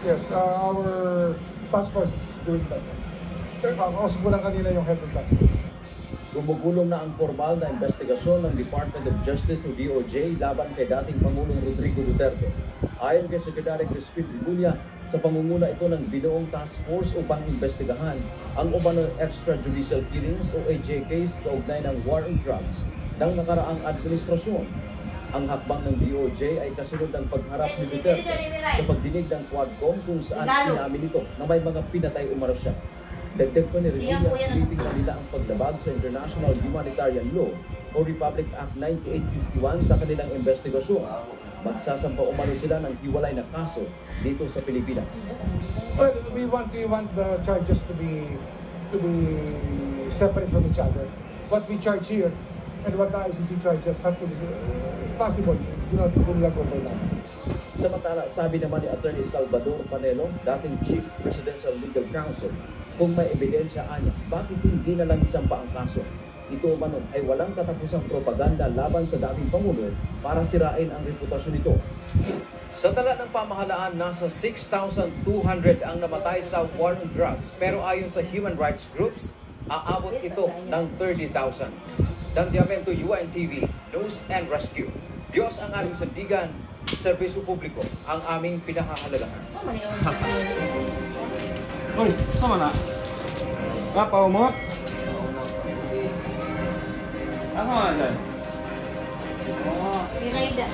Yes, our task force is doing that. Kausap ko lang kanina yung head of task force. Gumugulong na ang formal na investigasyon ng Department of Justice o DOJ laban kay dating Pangulong Rodrigo Duterte. Ayon kay Secretary Crispin Remulla, sa pangunguna ito ng binuong task force upang imbestigahan ang umano extrajudicial killings o AJ case kaugnay ng war on drugs ng nakaraang administrasyon. Ang hakbang ng DOJ ay kasunod ng pagharap ni Duterte sa pagdinig ng Quadcom kung saan inamin ito na may mga pinatay umano siya. Dagdag pa ni Remulla, pinipigilan nila ang paglabag sa International Humanitarian Law o Republic Act 9851 sa kanilang investigasyon. Magsasampa umano sila ng hiwalay na kaso dito sa Pilipinas. Well, we want the charges to be separate from each other. What we charge here and what the ICC charges have to be possible. You know, to pull overlap. Samantala, sabi naman ni Attorney Salvador Panelo, dating Chief Presidential Legal Counsel, kung may ebidensya anya, bakit hindi na lang isampa ang kaso? Ito umano ay walang katapusang propaganda laban sa dating Pangulo para sirain ang reputasyon nito. Sa tala ng pamahalaan, nasa 6,200 ang namatay sa war on drugs. Pero ayon sa human rights groups, aabot ito ng 30,000. Dantiamento UNTV, News and Rescue. Diyos ang aming sandigan, serbisyo publiko ang aming pinakahalagahan. Uy, sama na? Kapaumot? Ako nga dyan. Pirayda.